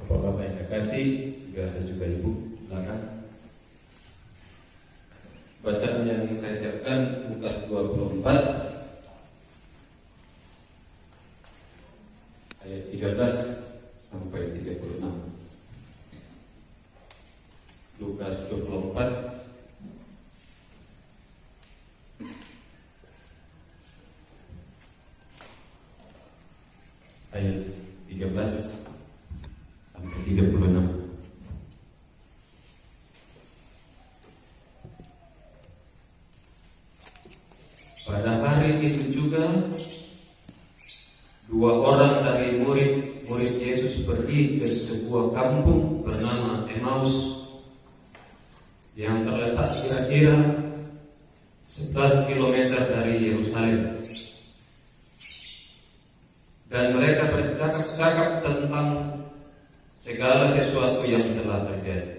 Bapak-bapak yang terkasih, juga ada juga Ibu, silakan. Bacaan yang saya siapkan Lukas 24 ayat 13 sampai 36. Lukas 24 ayat 13 sampai 36. Pada hari itu juga dua orang dari murid Yesus pergi ke sebuah kampung bernama Emmaus yang terletak kira-kira 11 km dari Yerusalem. Dan mereka bercakap-cakap tentang segala sesuatu yang telah terjadi.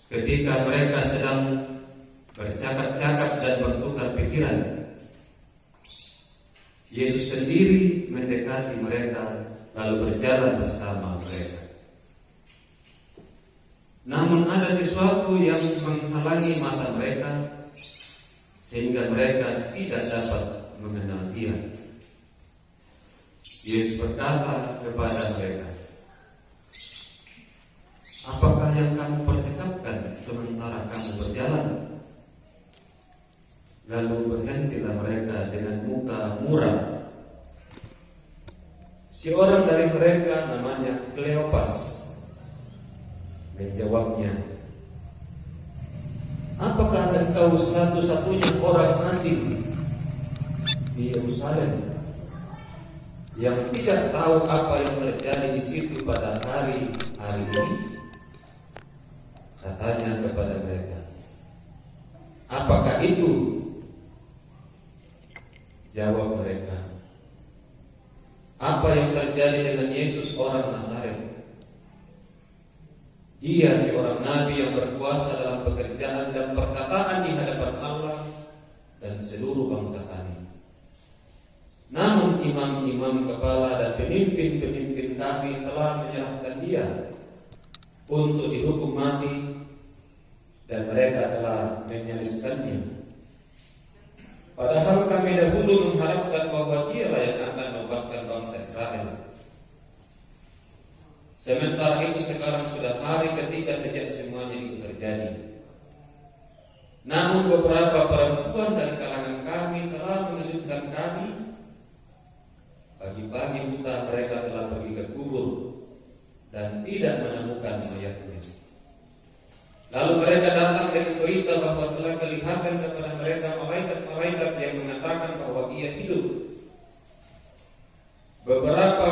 Ketika mereka sedang bercakap-cakap dan bertukar pikiran, Yesus sendiri mendekati mereka lalu berjalan bersama mereka. Namun ada sesuatu yang menghalangi mata mereka sehingga mereka tidak dapat mengenal Dia. Yesus berkata kepada mereka, "Apakah yang kamu percakapkan sementara kamu berjalan?" Lalu berhentilah mereka dengan muka muram. Si orang dari mereka namanya Kleopas menjawabnya, "Apakah engkau satu-satunya orang asing di Yerusalem yang tidak tahu apa yang terjadi di situ pada hari ini?" Katanya kepada mereka, "Apakah itu?" Jawab mereka, "Apa yang terjadi dengan Yesus orang Nazaret? Dia seorang nabi yang berkuasa dalam pekerjaan dan perkataan di hadapan Allah dan seluruh bangsa kami. Namun imam-imam kepala dan pemimpin-pemimpin kami telah menyerahkan Dia untuk dihukum mati dan mereka telah menyalibkannya. Padahal kami dahulu mengharapkan bahwa Dialah yang akan membebaskan bangsa Israel. Sementara itu sekarang sudah hari ketiga sejak semuanya itu terjadi. Namun beberapa perempuan dari kalangan kami telah mengejutkan kami. Pagi-pagi buta mereka telah pergi ke kubur dan tidak menemukan mayatnya. Lalu mereka datang dengan berita bahwa telah kelihatan kepada mereka malaikat-malaikat yang mengatakan bahwa Ia hidup. Beberapa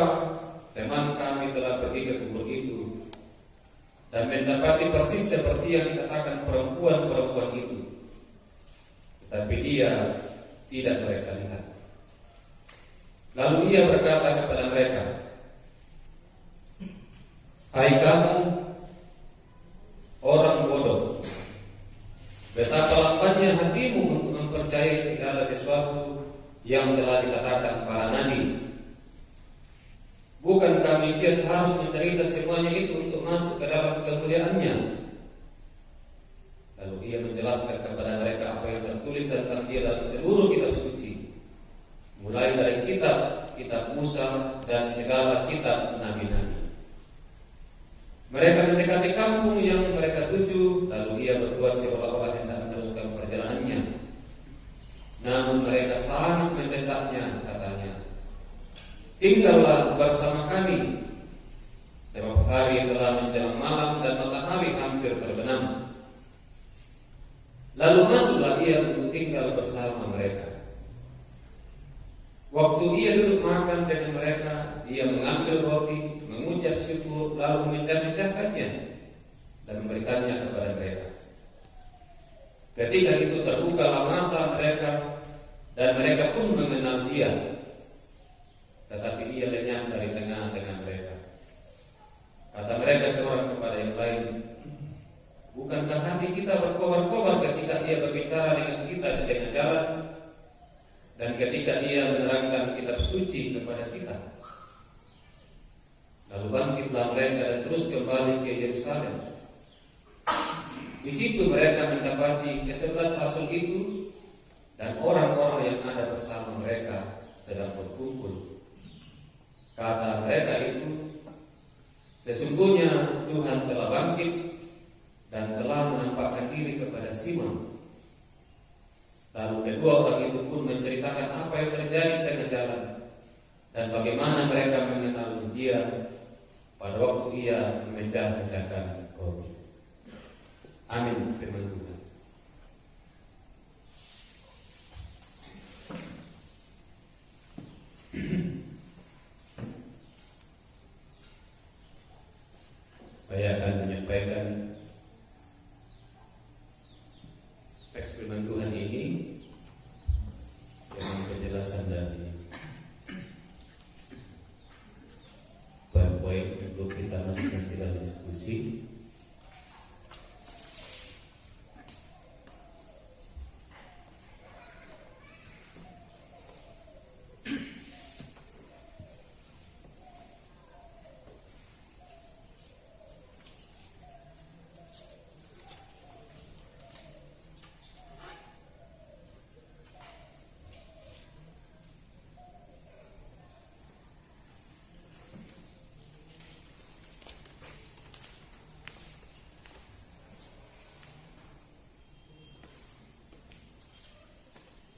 teman kami telah pergi ke kubur itu dan mendapati persis seperti yang dikatakan perempuan-perempuan itu, tetapi Dia tidak mereka lihat. Lalu Ia berkata kepada mereka, "Hai kamu orang bodoh, betapa lambatnya hatimu untuk mempercayai segala sesuatu yang telah dikatakan para nabi. Bukan bukankah Mesias harus menderita semuanya itu untuk masuk ke dalam kemuliaannya? Lalu ia menjelaskan kepada mereka apa yang tertulis tentang dia dalam seluruh kitab suci, mulai dari kitab Musa dan segala kitab nabi-nabi. Mereka mendekati kampung yang mereka tuju, lalu ia berbuat seolah-olah hendak meneruskan perjalanannya. Namun mereka sangat mendesaknya, katanya, "Tinggallah bersama kami, sebab hari telah menjelang malam dan matahari hampir terbenam." Lalu masuklah ia untuk tinggal bersama mereka. Waktu ia duduk makan dengan mereka, ia mengambil roti, mengucap syukur, lalu memecah-mecahkannya dan memberikannya kepada mereka. Ketika itu terbukalah mata mereka, dan mereka pun mengenal dia. Tetapi ia lenyap dari tengah-tengah mereka. Kata mereka seorang kepada yang lain, "Bukankah hati kita berkobar-kobar ketika ia berbicara dengan kita di tengah jalan, dan ketika ia menerangkan kitab suci kepada kita?" Lalu bangkitlah mereka dan terus kembali ke Yerusalem. Di situ mereka mendapati ke-11 rasul itu dan orang-orang yang ada bersama mereka sedang berkumpul. Kata mereka itu, "Sesungguhnya Tuhan telah bangkit dan telah menampakkan diri kepada Simon." Lalu kedua orang itu pun menceritakan apa yang terjadi di tengah jalan dan bagaimana mereka mengenal dia pada waktu ia memecah-mecahkan roti. Amin. Firman Tuhan. Saya akan menyampaikan teks firman Tuhan ini dengan penjelasan dari poin-poin untuk kita masukkan ke dalam diskusi.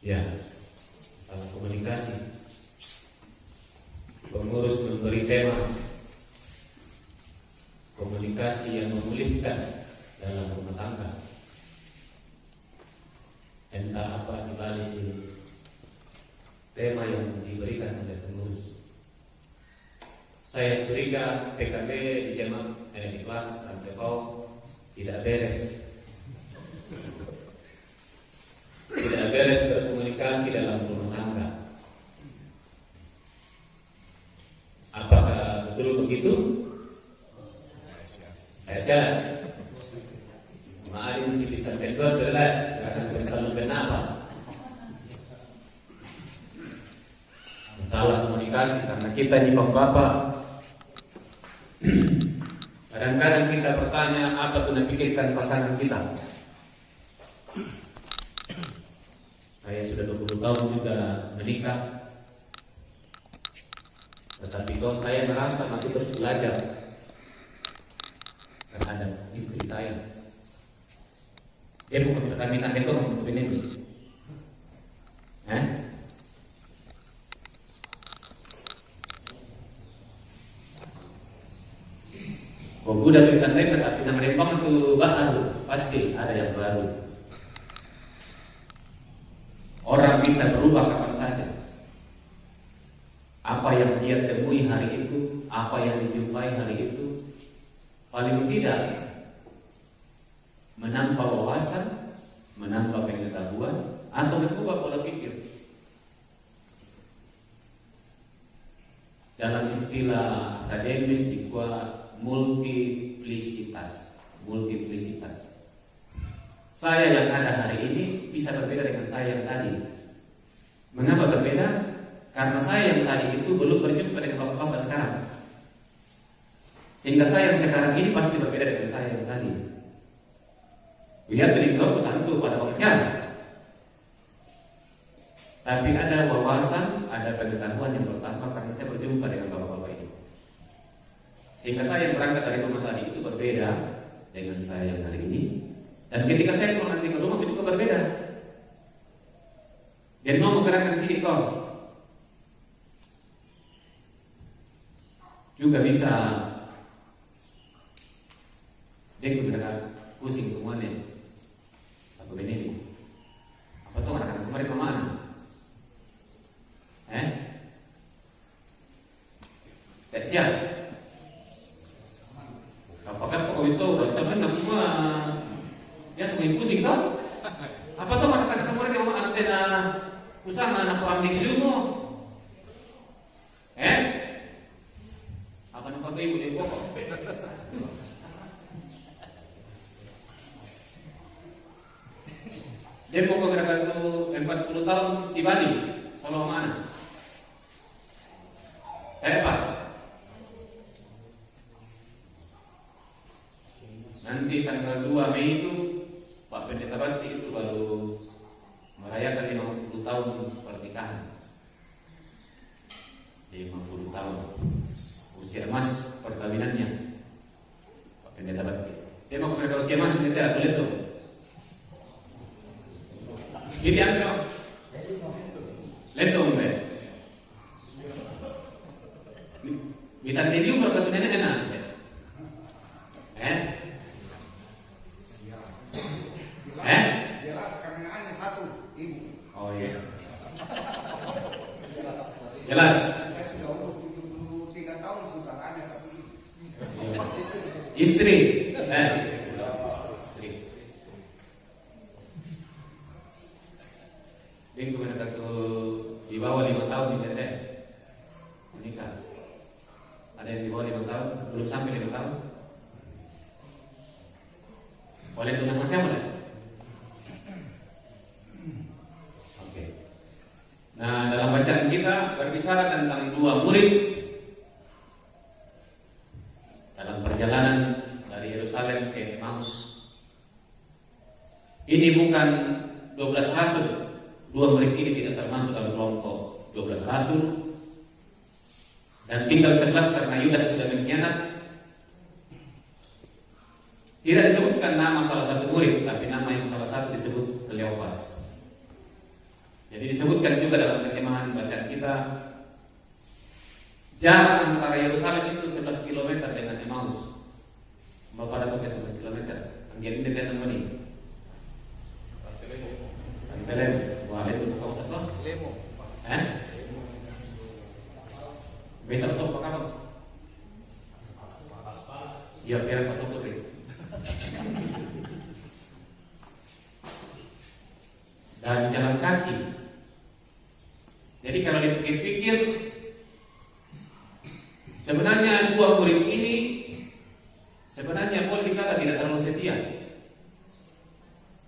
Ya, salah komunikasi. Pengurus memberi tema komunikasi yang memulihkan dalam rumah tangga. Entah apa dibalik tema yang diberikan oleh pengurus. Saya curiga PKB di jemaat di kelas sampai tidak beres. Tidak beres berkomunikasi dalam rumah tangga. Apakah betul begitu? Saya siap. Mari mesti bisa kedua jelas, akan beritahu kenapa. Masalah komunikasi karena kita di bapak-bapak. Kadang-kadang kita bertanya apa tuh yang pikirkan pasangan kita. Saya sudah 20 tahun juga menikah, tetapi kok saya merasa masih terus belajar terhadap istri saya. Dia bukan pertandingan itu untuk ini. Kok udah berikan mereka tapi nama rempang itu baru, pasti ada yang baru. Orang bisa berubah kapan saja. Apa yang dia temui hari itu, apa yang dijumpai hari itu, paling tidak menambah wawasan, menambah pengetahuan, atau mengubah pola pikir. Dalam istilah akademis dibuat multiplisitas. Saya yang ada hari ini bisa berbeda dengan saya yang tadi. Mengapa berbeda? Karena saya yang tadi itu belum berjumpa dengan bapak-bapak sekarang. Sehingga saya yang sekarang ini pasti berbeda dengan saya yang tadi. Lihat dari beliau tentu pada manusia. Tapi ada wawasan, ada pengetahuan yang bertambah karena saya berjumpa dengan bapak-bapak ini. Sehingga saya yang berangkat dari rumah tadi itu berbeda dengan saya yang hari ini. Dan ketika saya pulang nanti ke rumah itu juga berbeda. Dia mau menggerakkan di sini kok. Juga bisa dia juga pusing semuanya. Apa ini? Apa tuh anak-anak kemarin kemana? Tak siap. Apakah kok itu teman semua ya semakin pusing tau? Apa tuh anak-anak kemarin yang antena usaha anak orang di ilmu? Apa nampak ibu di pokok? Dia pokok gerakan itu 40 tahun si Bali, Solo mana? Pak. Nanti tanggal 2 Mei itu Pak Pendeta Bakti itu baru merayakan 50 tahun pernikahan. 50 tahun usia emas perkawinannya Pak Pendeta Bakti. Dia mau mereka usia emas pendeta boleh tuh. Ini apa? Lentong be. Kita review perkawinannya enak. Jelas karena hanya satu ibu. Oh iya. Jelas. Saya sudah umur 73 tahun sudah hanya satu ibu. Istri. Dia kemudian kata di bawah 5 tahun di teteh menikah. Ada yang di bawah 5 tahun, belum sampai 5 tahun. Boleh tugas masih boleh? Oke. Nah, dalam bacaan kita berbicara tentang 2 murid dalam perjalanan dari Yerusalem ke Emmaus. Ini bukan 12 rasul. 2 murid ini tidak termasuk dalam kelompok 12 rasul. Dan tinggal 11 karena Yudas sudah mengkhianat. Tidak disebutkan nama salah satu murid, tapi nama yang salah satu disebut Kleopas. Jadi disebutkan juga dalam terjemahan bacaan kita, jarak antara Yerusalem itu 11 km dengan Emmaus. Bapak ada pakai 11 km. Anggian ini dekat dengan ini. Antelen, wah itu bukan usah toh. Lemo. Besok toh apa kapan? Ya biar foto tuh. Dan jalan kaki. Jadi kalau dipikir-pikir, sebenarnya 2 murid ini sebenarnya boleh dikata tidak terlalu setia.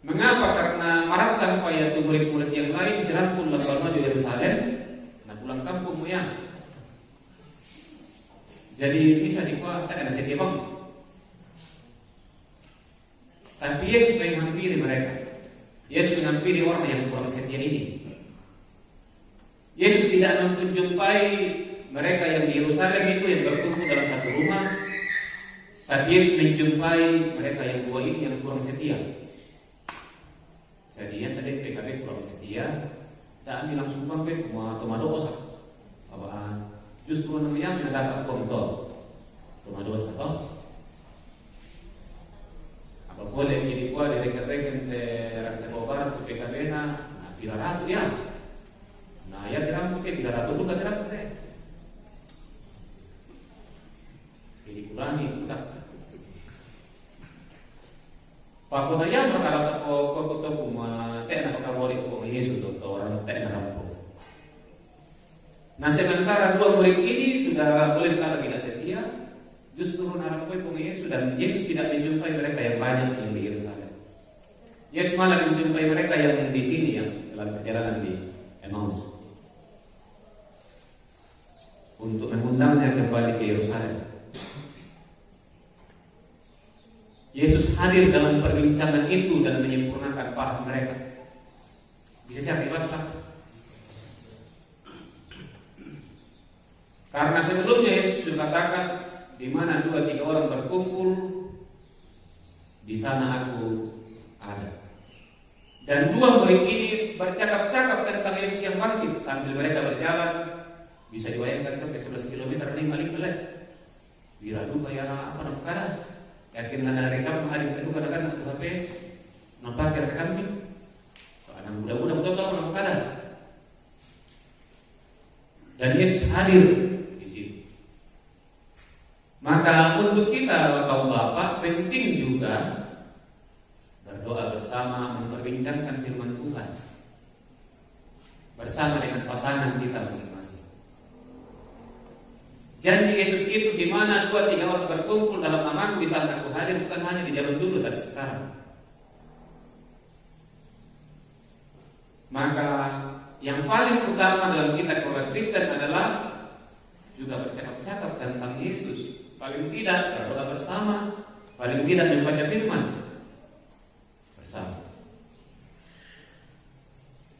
Mengapa? Karena merasa supaya itu murid-murid yang lain silahkan lapor maju Yerusalem, nah pulang kampung ya. Jadi bisa dikuat tak ada setia bang. Tapi Yesus menghampiri mereka. Yesus menghampiri orang yang kurang setia ini. Yesus tidak menjumpai mereka yang di Yerusalem itu yang berkumpul dalam satu rumah, tapi Yesus menjumpai mereka yang 2 ini yang kurang setia. Jadi yang tadi PKB kurang setia, tak ambil langsung sampai toma dosa. Apaan? Justru namanya mendadak kontrol. Toma dosa toh. Apa boleh jadi kuat dari rekan-rekan rakyat Barat PKB na tidak ratu ya. Nah ya dirambut ya tidak ratu juga dirambut deh. Jadi kurangi udah. Pakuna yang berkala kau kuma teh nak kawari ko Yesus tu orang teh rampo. Nah sementara 2 murid ini sudah boleh dikata tidak setia, justru narampo ko Yesus dan Yesus tidak menjumpai mereka yang banyak yang di Yerusalem. Yesus malah menjumpai mereka yang di sini yang dalam perjalanan di Emmaus untuk mengundangnya kembali ke Yerusalem. Yesus hadir dalam perbincangan itu dan menyempurnakan paham mereka. Bisa siap Pak? Karena sebelumnya Yesus sudah katakan, di mana 2-3 orang berkumpul, di sana aku ada. Dan 2 murid ini bercakap-cakap tentang Yesus yang bangkit sambil mereka berjalan. Bisa dibayangkan ke 11 km ini paling pelan. Biraduh kayak apa nampak? Yakin ada rekam ada itu kadang-kadang aku HP nampak rekam ni. Soalnya mudah-mudahan betul tahu nampak ada. Dan Yesus hadir di situ. Maka untuk kita kaum bapak penting juga berdoa bersama, memperbincangkan firman Tuhan bersama dengan pasangan kita masing-masing. Janji Yesus itu di mana 2-3 orang berkumpul dalam namaku di saat aku hadir, bukan hanya di zaman dulu tapi sekarang. Maka yang paling utama dalam kita keluarga Kristen adalah juga bercakap-cakap tentang Yesus. Paling tidak berdoa bersama, paling tidak membaca firman bersama.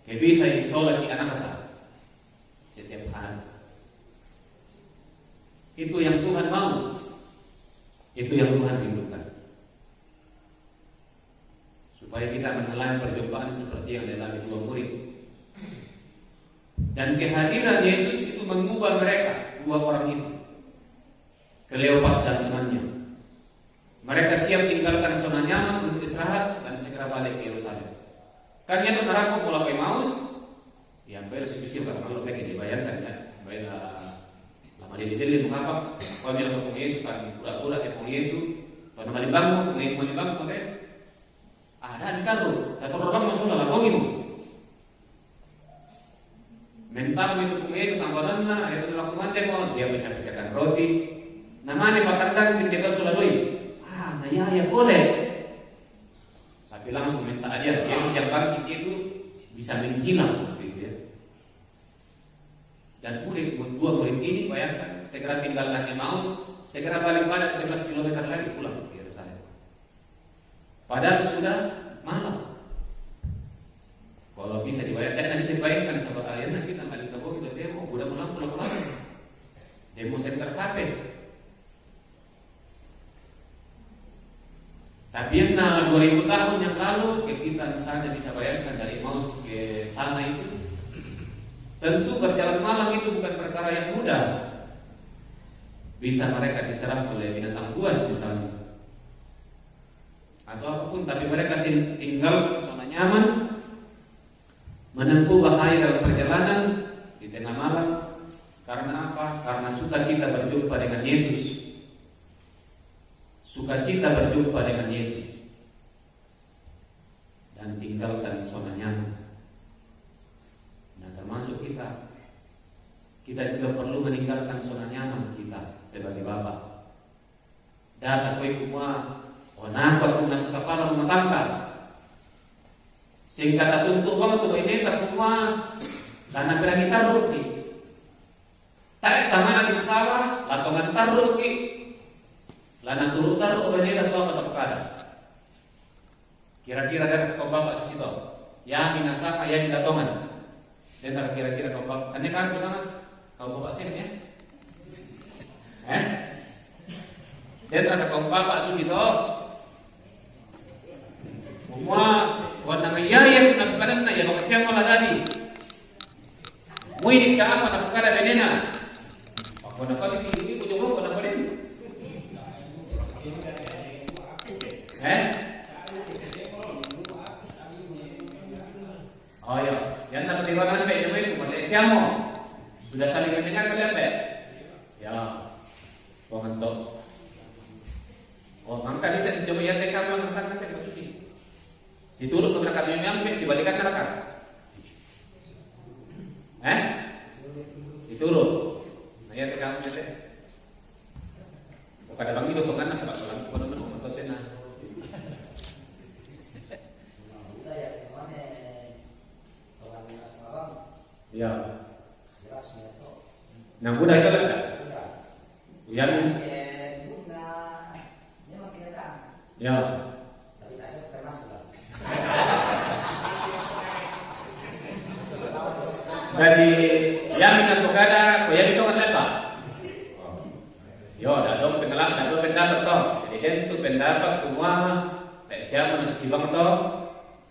Kayak bisa sholat di anak kata setiap hari. Itu yang Tuhan mau. Itu yang Tuhan rindukan. Supaya kita mengalami perjumpaan seperti yang dialami 2 murid. Dan kehadiran Yesus itu mengubah mereka, 2 orang itu. Kleopas dan temannya. Mereka siap tinggalkan zona nyaman untuk istirahat dan segera balik ke Yerusalem. Kan yang mengarahku pulau ke Emmaus, yang beres-beres kalau kayak dibayangkan ya, baiklah. Dia mengapa kalau dia ketemu Yesus kan pura-pura ketemu Yesus kalau malibangun Yesus malibangun kan ada di karo atau orang masuk dalam logimu mental itu ketemu Yesus tambahannya itu melakukan demo dia bicara-bicarakan roti namanya pakandang kita sudah doi ya boleh tapi langsung minta aja Yesus yang bangkit itu bisa menghilang gitu ya. Dan murid 2 murid ini bayangkan segera tinggalkan Emmaus, segera balik 11 km lagi pulang ke Yerusalem. Padahal sudah malam. Kalau bisa dibayangkan, bisa dibayangkan sahabat ayatnya kita balik ke bawah kita demo, udah pulang. Demo center kafe. Tapi yang 2000 tahun yang lalu kita misalnya bisa bayangkan dari Emmaus ke sana itu. Tentu berjalan malam itu bukan perkara yang mudah. Bisa mereka diserang oleh binatang buas misalnya atau apapun, tapi mereka tinggal zona nyaman, menempuh bahaya dalam perjalanan di tengah malam. Karena apa? Karena sukacita berjumpa dengan Yesus. Sukacita berjumpa dengan Yesus dan tinggalkan zona nyaman. Termasuk kita juga perlu meninggalkan zona nyaman kita sebagai bapak. Data kue kumua, nakot kung kepala rumah tangga, sehingga tak tuntuk banget tuh ini tak semua karena kira kita rugi. Tak tangan di masalah, latongan tarugi, lana turut taruh ini dan bapak terkadang. Kira-kira dari kau bapak sisito, ya minasa ayah di latongan. Dan kira-kira kau bapak, ini kan bersama kau bapak sini ya? Dan ada kau bapak Susito, semua warna yang nakakanan na yang siang malah tadi, muinik ka apa nakakala benena, ako nakali ini ujung ko nakalin, Oh ya, yang nak tiruan baik namanya kumate siamo. Sudah saling mendengar kalian baik? Ya, pengentok. Oh, mangka bisa dicoba ya tekam mangka nanti maksudnya. Diturut ke belakang yang si balikan neraka. Diturut. Nah ya tekam nanti. Bukan dalam itu penganas sebab dalam ekonomi mentotin nah. Ya. Nah, mudah itu kan? Yang Ya. Tapi tak saya termasuk lah. Jadi yang dengan bukada, kau yang itu kan apa? Yo, dah dong pengelak, dah dong pendapat toh. Jadi dia itu pendapat semua. Tak siapa nasi bang toh.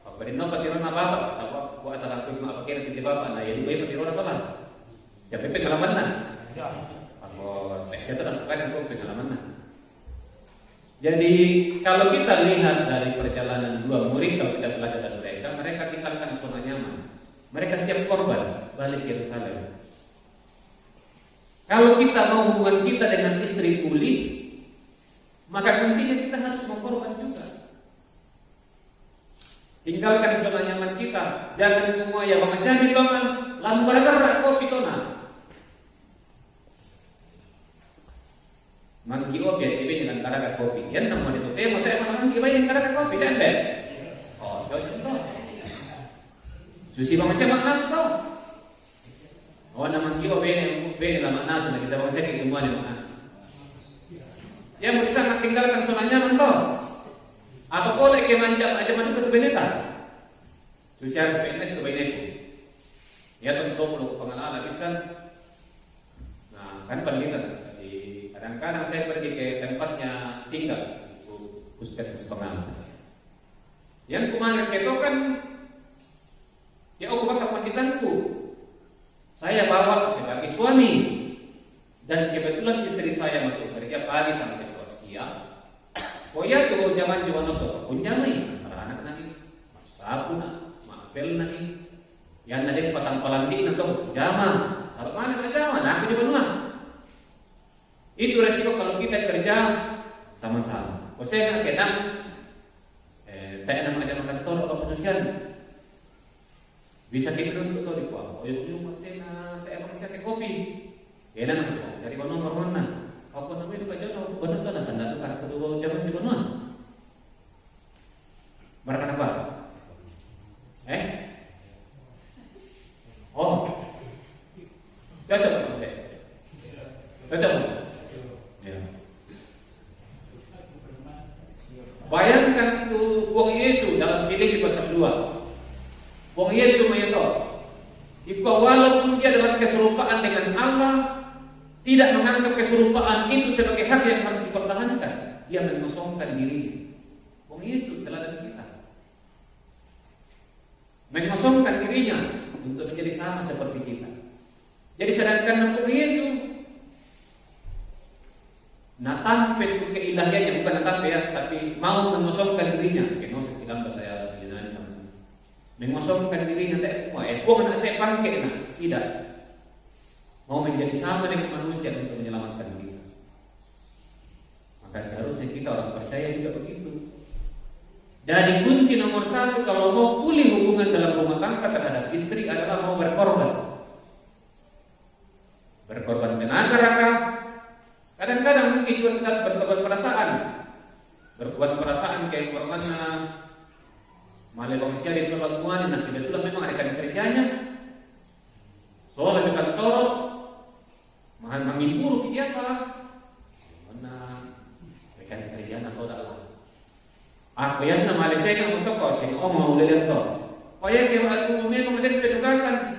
Apa dia nak patiron apa? Apa buat atas aku nak pakai nanti apa? Nah, jadi boleh patiron apa lah? Siapa pengalaman lah? Aku tak siapa nak pakai aku pengalaman lah. Jadi kalau kita lihat dari perjalanan dua murid, kalau kita belajar dari mereka tinggalkan zona nyaman. Mereka siap korban balik ke Yerusalem. Kalau kita mau hubungan kita dengan istri pulih, maka nantinya kita harus mengkorban juga. Tinggalkan zona nyaman kita. Jangan semua ya bang Syahid bangan lalu gara-gara kopi tona. Mangki obyek ini dengan cara kopi. Yan naman itu tema mangki ba yung cara kopi dan be. Oh, itu. Susi bang Syahid maknas to. Oh, naman kyo bene la maknas na kita bang Syahid gumawa ni maknas. Yan mo isa natinggalkan zona nyaman to. Apa boleh ke manjak aja manjak ke beneta? Susian PNS ke beneku. Ya tentu perlu pengalaman bisa. Nah, kan pendidikan. Kadang-kadang saya pergi ke tempatnya tinggal puskesmas pengalaman. Yang kemarin kesokan ya aku bakal panditanku. Saya bawa sebagai suami dan kebetulan istri saya masuk kerja pagi sampai sore siang. Koya tuh zaman tuh kunjamai anak nanti masapu na maapel na yan na din patampalandik na to jama sarap mana na jama na aku di benua. Itu resiko kalau kita kerja sama-sama. Saya nggak kenal, tak enak ada kantor atau sosial. Bisa kita untuk tahu di kuah. Oh, yung matena, tak enak bisa ke kopi. Kailan ang kuah. Sari kono marwana. Ako naman itu kajo, benar to na sanda to karena kedua jaman di benua. Marakan apa? Oh, cocok tak? Cocok. Bayangkan itu Wong Yesus dalam Filipi pasal 2. Wong Yesus menyentuh. Jika walaupun dia dalam keserupaan dengan Allah, tidak menganggap keserupaan itu sebagai hak yang harus dipertahankan, dia mengosongkan diri. Wong Yesus teladan kita. Mengosongkan dirinya untuk menjadi sama seperti kita. Jadi sedangkan Wong Yesus tampil keilahiannya, bukan tampil ya, tapi mau mengosongkan dirinya. Kenos bilang saya Yunani sama. Mengosongkan dirinya tak kok nak tak pangke nak. Tidak. Mau menjadi sama dengan manusia untuk menyelamatkan diri. Maka seharusnya kita orang percaya juga begitu. Jadi kunci nomor 1 kalau mau pulih hubungan dalam rumah tangga terhadap istri adalah mau berkorban. Berkorban tenaga raka. Kadang-kadang mungkin juga kita harus berkorban perasaan. Berkorban perasaan kayak korbannya Malay manusia di sholat muani. Nah kebetulan memang ada kerjanya. Soalnya di kantor menghibur kita apa? Mana rekan kerjanya atau tak lah. Aku yang nama Malaysia yang untuk kau sih. Oh mau lihat tu. Kau yang aku umumnya kemudian petugasan.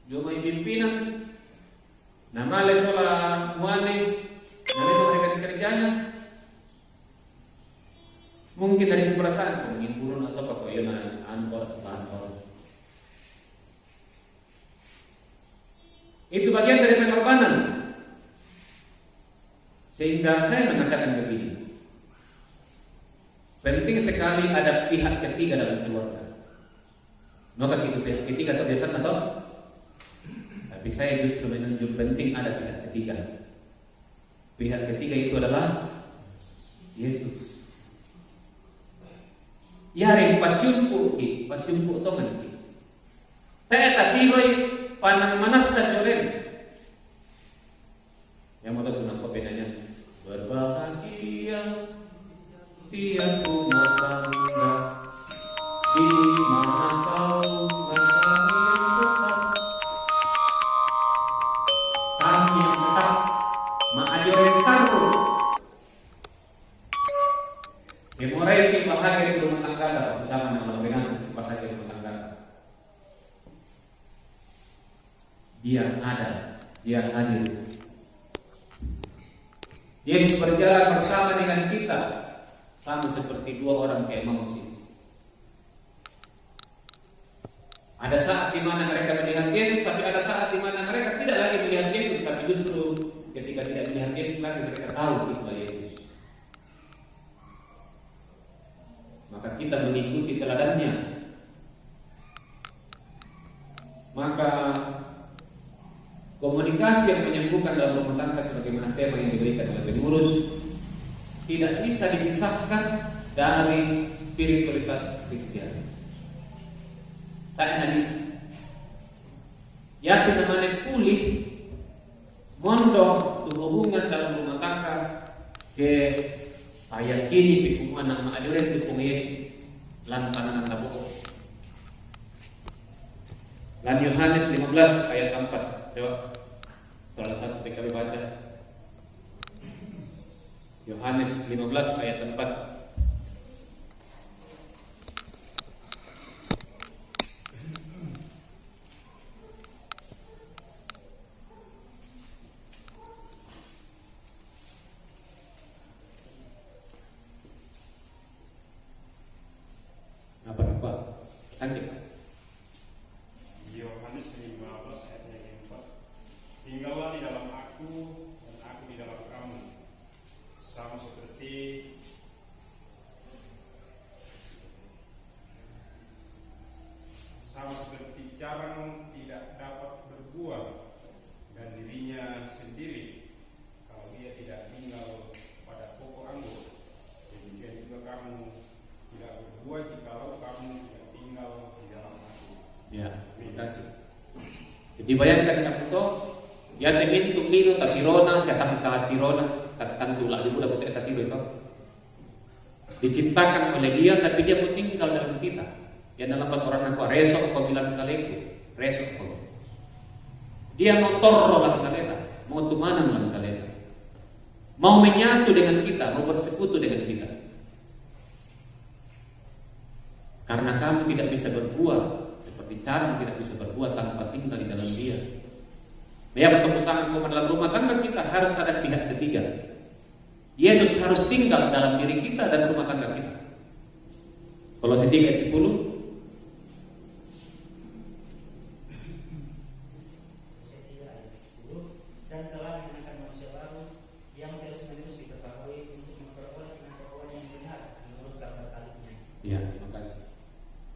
Cuma pimpinan. Nama lesola muane, nama mereka kerjanya. Mungkin dari perasaan, mungkin burun atau apa kau yang antor sebantor. Itu bagian dari pengorbanan. Sehingga saya mengatakan begini. Penting sekali ada pihak ketiga dalam keluarga. Maka itu pihak ketiga atau biasa atau? Tapi saya justru menunjuk penting ada pihak ketiga. Pihak ketiga itu adalah Yesus. Yari pasyumpu tongan ki. Saya tatiroy panang manas sa joren. Yang mau tahu kenapa bedanya? Berbahagia tiap rumah tangga di mana kau Memori ini bahagia di rumah tangga bersama dengan bahagia di rumah tangga. Dia ada, dia hadir. Yesus berjalan bersama dengan kita, sama seperti dua orang ke Emmaus. Ada saat di mana mereka melihat Yesus, tapi ada saat di mana mereka tidak lagi melihat Yesus, tapi justru ketika tidak melihat Yesus lagi mereka tahu itulah Yesus. Maka kita mengikuti teladannya. Maka komunikasi yang menyembuhkan dalam rumah tangga sebagaimana tema yang diberikan oleh pengurus tidak bisa dipisahkan dari spiritualitas Kristiani. Tak bisa. Yakin namanya pulih mondok tu hubungan dalam rumah tangga ke ayat kini pikung anak maaduren pikung Yesus lan pananan tabuk. Lan Yohanes 15 ayat 4. Coba salah satu PKB baca. Yohanes 15 ayat 4. Yohanes 15 ayat yang keempat. Tinggallah di dalam aku dan aku di dalam kamu, sama seperti jarang tidak dapat berbuah dan dirinya sendiri kalau dia tidak tinggal pada pokok anggur. Demikian juga kamu tidak berbuah jikalau kamu tidak tinggal di dalam aku. Ya, terima kasih. Jadi bayangkan kamu ya temin tu kilo tasirona, saya akan salah tirona, katakan tulak di budak budak tasiro itu. Diciptakan oleh dia, tapi dia pun tinggal dalam kita. Ya dalam bahasa orang aku resok kau bilang kaliku, resok kau. Dia mau torro dalam kalian, mau tumanan dalam kalian, mau menyatu dengan kita, mau bersekutu dengan kita. Karena kamu tidak bisa berbuah seperti cara tidak bisa berbuah tanpa tinggal di dalam dia. Ya, perpesangan dalam rumah tangga kita harus ada pihak ketiga. Yesus harus tinggal dalam diri kita dan rumah tangga kita. Kolose 3 ayat 10. Dan telah mengenakan manusia baru yang terus-menerus diperbarui untuk memperoleh pengetahuan yang benar menurut gambar kaliknya. Ya, terima kasih.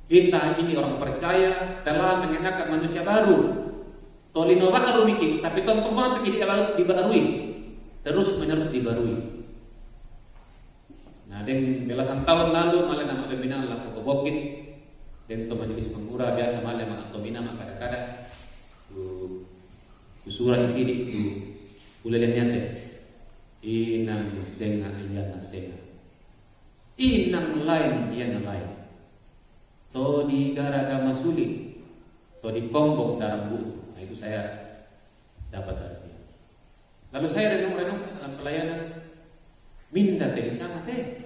Kita ini orang percaya telah mengenakan manusia baru. Tolino baru mikir, tapi teman-teman tidak dibarui, terus menerus dibarui. Nah, dan belasan tahun lalu malah nama pembinaan lah Bokit dan to majelis pengurah biasa malah atau bina kadang-kadang usulan di sini tu ulelen nyate inang senga iyana senga inang lain iyana lain to di garaga masuli to di pombok dalam buku. Nah, itu saya dapat dari dia. Lalu saya renung-renung dalam pelayanan minda teh sama teh.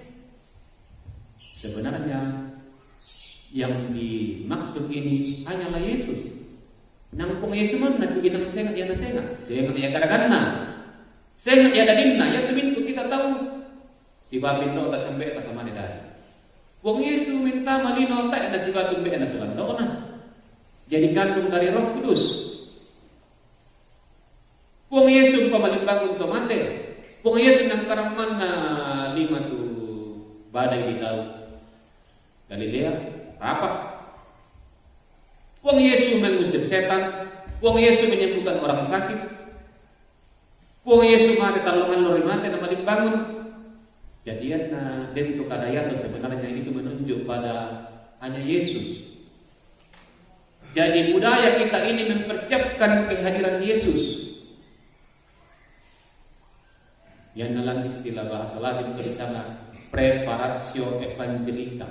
Sebenarnya yang dimaksud ini hanyalah Yesus. Nampung Yesus mana tu kita sengat ya kadang-kadang. Sengat ya dadinna ya temin kita tahu si babin do tak sampai tak sama dari. Wong Yesus minta malino tak ada si babin be ana sulan do na. Jadi kandung dari Roh Kudus. Wong Yesus pamalimbang untuk mate. Wong Yesus nang karaman na 5 tu badai di laut Galilea rapat. Wong Yesus mengusir setan. Wong Yesus menyembuhkan orang sakit. Wong Yesus mate talungan lori mate na malimbangun. Jadian na dentro kadayat sebenarnya itu menunjuk pada hanya Yesus. Jadi budaya kita ini mempersiapkan kehadiran Yesus. Yang dalam istilah bahasa Latin itu disana preparatio evangelika.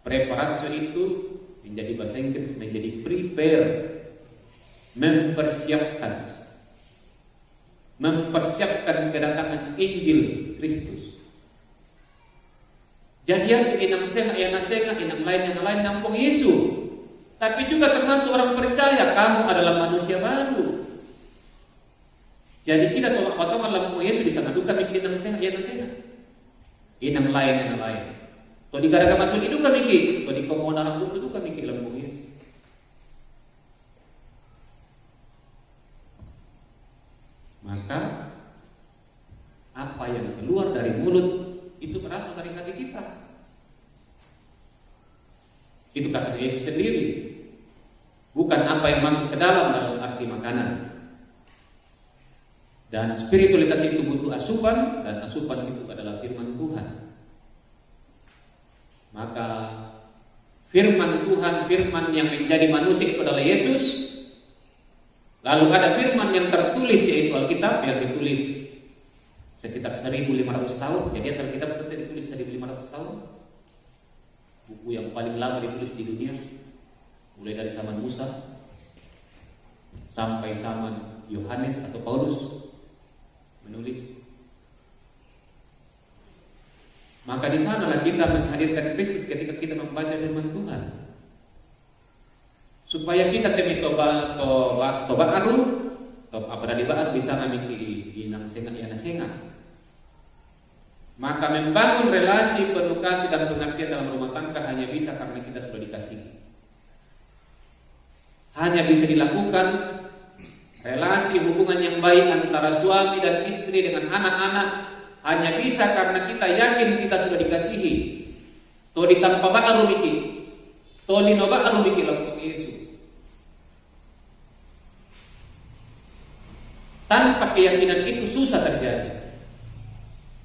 Preparatio itu menjadi bahasa Inggris menjadi prepare, mempersiapkan kedatangan Injil Kristus. Jadi yang inang senga, inang lain nampung Yesus. Tapi juga termasuk orang percaya kamu adalah manusia baru. Jadi kita tolak potongan lampung Yesus di sana duka mikir inang senga, inang lain. Kalau digaraga masuk itu kami mikir, kalau di komona rambut itu kami mikir lampung Yesus. Maka apa yang keluar dari mulut itu berasal dari kaki kita. Itu kata Yesus sendiri. Bukan apa yang masuk ke dalam arti makanan. Dan spiritualitas itu butuh asupan, dan asupan itu adalah firman Tuhan. Maka firman Tuhan, firman yang menjadi manusia itu adalah Yesus. Lalu ada firman yang tertulis, yaitu Alkitab yang ditulis sekitar 1500 tahun. Jadi Alkitab itu ditulis 1500 tahun. Buku yang paling lama ditulis di dunia, mulai dari zaman Musa sampai zaman Yohanes atau Paulus menulis. Maka di sanalah kita menghadirkan Kristus ketika kita membaca firman Tuhan, supaya kita demi tobat aru, apa dari baru bisa memiliki inang senga. Maka membangun relasi penuh kasih dan pengertian dalam rumah tangga hanya bisa karena kita sudah dikasihi. Hanya bisa dilakukan relasi hubungan yang baik antara suami dan istri dengan anak-anak hanya bisa karena kita yakin kita sudah dikasihi. Todi tanpa ba'aru mikir, todi no ba'aru mikir lampung Yesus. Tanpa keyakinan itu susah terjadi.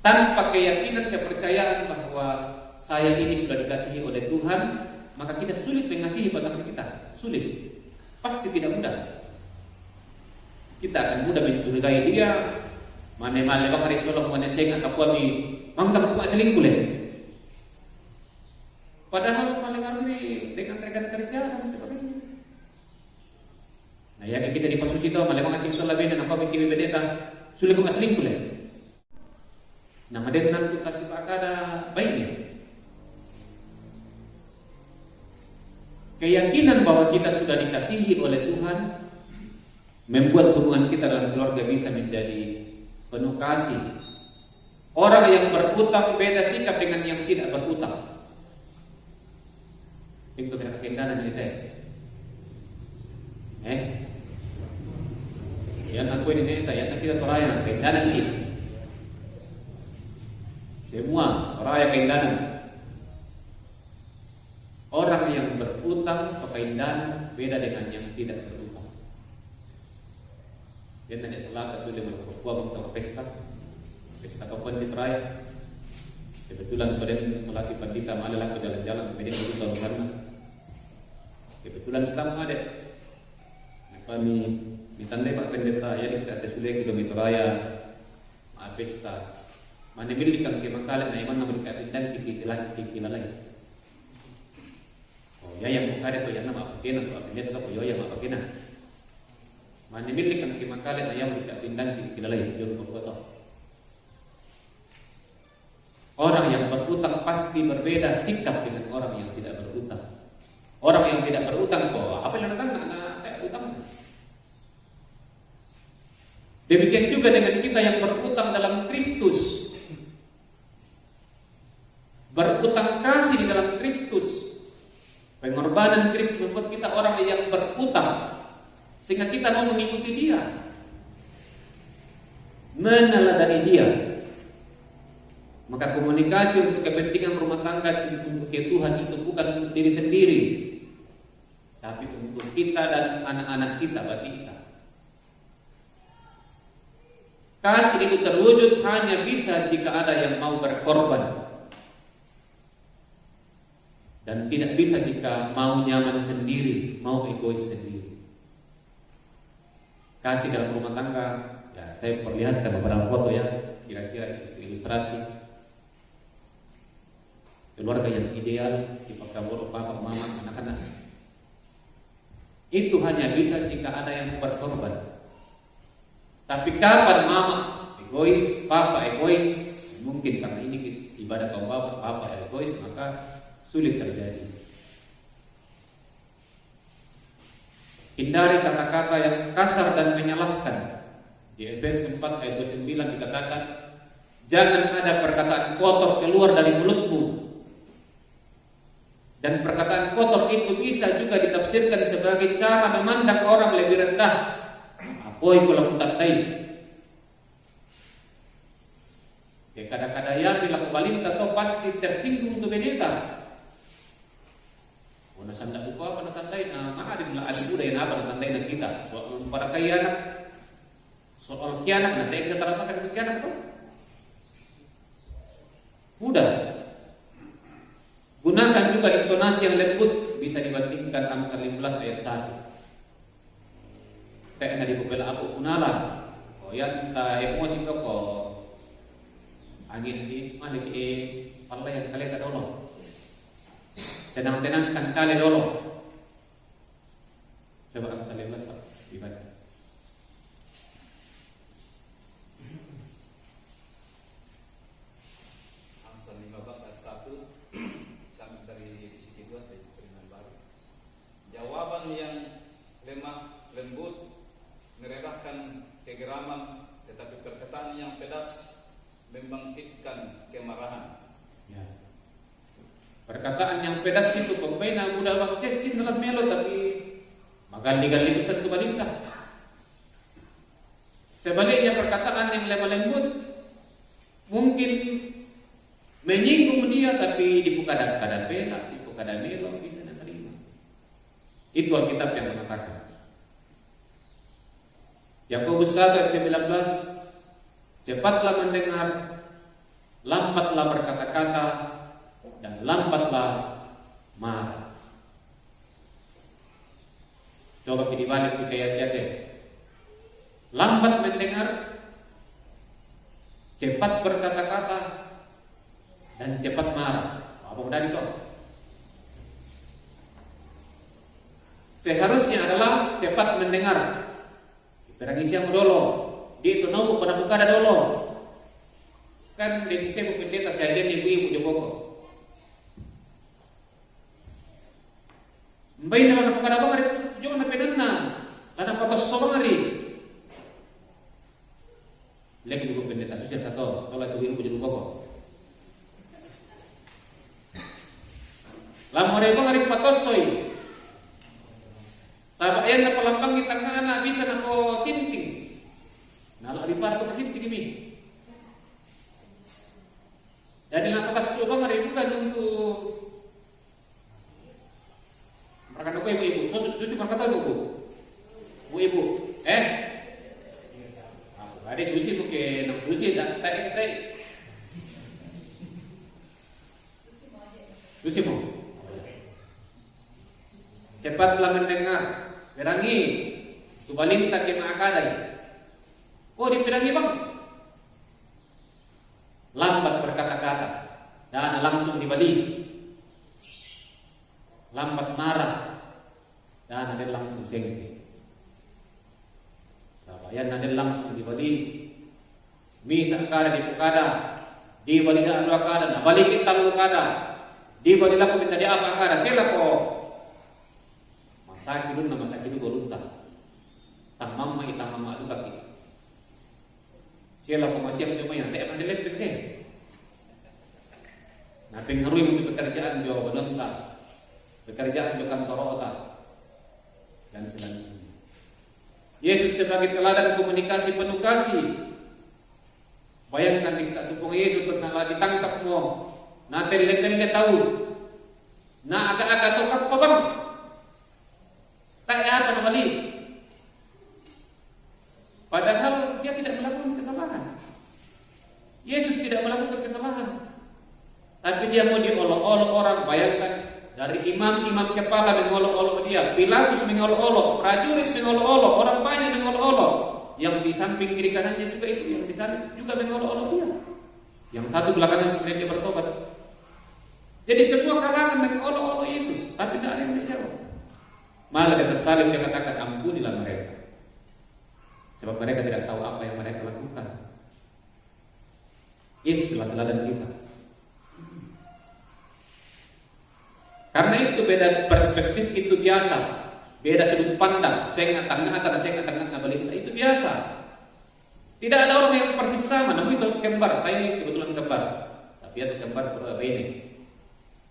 Tanpa keyakinan, kepercayaan bahwa saya ini sudah dikasihi oleh Tuhan, maka kita sulit mengasihi pasangan kita. Sulit. Pasti tidak mudah. Kita akan mudah mencurigai dia. Mane-mane bang hari solong mane seng atau kami mangkap mak selingkuh leh. Padahal paling arti dengan rekan kerja dan sebagainya. Nah ya kita di pasuci tahu male bang ating solaben dan apa bikin bedeta sulit mak selingkuh leh. Nah, ada nanti kasih pakada baiknya. Keyakinan bahwa kita sudah dikasihi oleh Tuhan membuat hubungan kita dalam keluarga bisa menjadi penuh kasih. Orang yang berutang beda sikap dengan yang tidak berutang. Itu kena kendanan ini ya aku ini ya kita toraya kendanan sih. Semua raya keindahan. Orang yang berutang keindahan beda dengan yang tidak berutang. Dia tanya selaka sudah berkuah untuk pesta kapan di raya. Kebetulan pada melatih pandita malah ke jalan-jalan kemudian begitu karena kebetulan sama ada. Kami ditandai Pak Pendeta ya di atas sudah kilometer raya pesta. Mana milik kang kemakalan na iman naman kaitan kikilala. Oh ya yang ada to yan na mapakina to apinit ka po yang mapakina. Mana milik kang kemakalan na yang kaitan kikilala yung po. Orang yang berutang pasti berbeda sikap dengan orang yang tidak berutang. Orang yang tidak berutang kok apa yang datang na utang. Demikian juga dengan kita yang berutang dalam Kristus. Berutang kasih di dalam Kristus. Pengorbanan Kristus membuat kita orang yang berutang sehingga kita mau mengikuti Dia, meneladani Dia. Maka komunikasi untuk kepentingan rumah tangga untuk Tuhan itu bukan untuk diri sendiri, tapi untuk kita dan anak-anak kita, bagi kita. Kasih itu terwujud hanya bisa jika ada yang mau berkorban. Dan tidak bisa jika mau nyaman sendiri, mau egois sendiri. Kasih dalam rumah tangga, ya saya perlihatkan beberapa foto ya, kira-kira ilustrasi. Keluarga yang ideal, dipakai papa, mama, anak-anak. Itu hanya bisa jika ada yang berkorban. Tapi kapan mama egois, papa egois, mungkin karena ini ibadah kaum bapak egois, maka sulit terjadi. Hindari kata-kata yang kasar dan menyalahkan. Di Efesus 4 ayat 29 dikatakan, jangan ada perkataan kotor keluar dari mulutmu. Dan perkataan kotor itu bisa juga ditafsirkan sebagai cara memandang orang lebih rendah. Apoi kalau mutatai. Kadang-kadang ya bila kebalinta to pasti tersinggung tu beneta. Ona sanda buku apa na tandai na ada budaya apa na tandai na kita. Soal para kianak, soal kianak na tayo keteratakan ke kianak to. Mudah. Gunakan juga intonasi yang lembut, bisa dibandingkan Amsal 15 ayat 1. Kayak na di pupela ako kunala. O yan ta emosi ko ko. Angin di mana ke palai kali ka dolo. Tenang-tenangkan kali dolo. Coba Amsal 15 Pak, dibaca. Amsal 15 ayat 1 sampai dari sisi 2 dari Firman Baru. Jawaban yang lemah lembut meredahkan kegeraman, tetapi perkataan yang pedas membangkitkan kemarahan. Ya. Perkataan yang pedas itu pemain mudah baksis dalam melo tapi magali-gali besar itu balingkah. Sebaliknya perkataan yang lemah lembut mungkin menyinggung dia tapi di kadang-kadang bela, di kadang melo bisa menerima. Itu Alkitab yang mengatakan. Yakobus 1 ayat 19, cepatlah mendengar, lambatlah berkata-kata, dan lambatlah marah. Coba kita balik di ayat-ayat. Lambat mendengar, cepat berkata-kata, dan cepat marah. Apa udah itu? Seharusnya adalah cepat mendengar. Berarti siang dolo, dia itu nunggu pada buka ada dolo. Kan di sini bukan kita saja ibu-ibu joko. Mbak ini mana buka ada bang hari jangan nak penana, ada apa sobari. Lagi juga pendeta susah tahu, soalnya itu ibu joko. Lama hari bang hari patosoi. Sahabat yang nak pelampang di tengah anak bisa nak sinting. Nalak di parto sinting ini. Jadi nak pas coba ngari bukan untuk mereka nak ibu-ibu. Susu berkata bu ibu. Ada susi bukan nak susi dah tak. Susi mau. Cepatlah mendengar, berangi, tubalinta ke maakadai. Oh dipirangi bang? Lambat berkata-kata, dan langsung dibalik. Lambat marah, dan ada langsung sengke. Sabayan ada langsung dibalik. Misa kada di pukada, di balik dua kada, balik kita kada, di balik laku minta dia apa kada, sila ko. Sakit dulu nama sakit dulu golunta. Tak mama ita mama itu kaki. Siapa masih yang cuma yang tak ada lebih deh. Nah pengaruh untuk pekerjaan jo balonta, pekerjaan jo kantor otak dan selanjutnya. Yesus sebagai teladan komunikasi penuh kasih. Bayangkan kita supung Yesus pernah ditangkap mo. Nah terlihat tahu. Nah agak-agak tokap apa bang? Tak ada apa kali. Padahal dia tidak melakukan kesalahan. Yesus tidak melakukan kesalahan. Tapi dia mau diolok-olok orang. Bayangkan dari imam-imam kepala mengolok-olok dia, Pilatus mengolok-olok, prajurit mengolok-olok, orang banyak mengolok-olok. Yang di samping kiri kanannya juga itu, yang di sana juga mengolok-olok dia. Yang satu belakangnya sebenarnya dia bertobat. Jadi semua kalangan mengolok-olok Yesus, tapi tidak ada yang menjawab. Malah dia tersalib, dia katakan ampunilah mereka, sebab mereka tidak tahu apa yang mereka lakukan. Yesus telah teladan kita. Karena itu beda perspektif itu biasa, beda sudut pandang, saya tengah atau saya tengah balik itu biasa. Tidak ada orang yang persis sama, namun itu kembar. Saya ini kebetulan kembar, tapi ada kembar berbeda.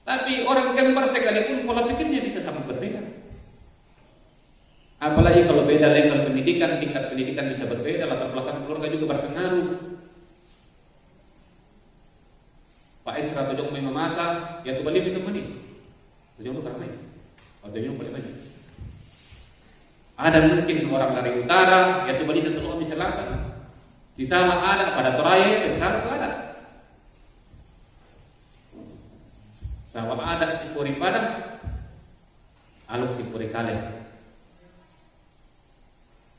Tapi orang kembar sekalipun pola pikirnya bisa sangat berbeda. Apalagi kalau beda level pendidikan, tingkat pendidikan bisa berbeda, latar belakang keluarga juga berpengaruh. Pak Esra tujung main memasak, ya tuh balik itu meni. Tujung lu ramai, atau tujung balik banyak. Ada mungkin orang dari utara, ya tuh balik itu lo bisa selatan. Di sana ada pada Toraya, di sana ada. Sama ada si Puri Padang, aluk si Puri Kale.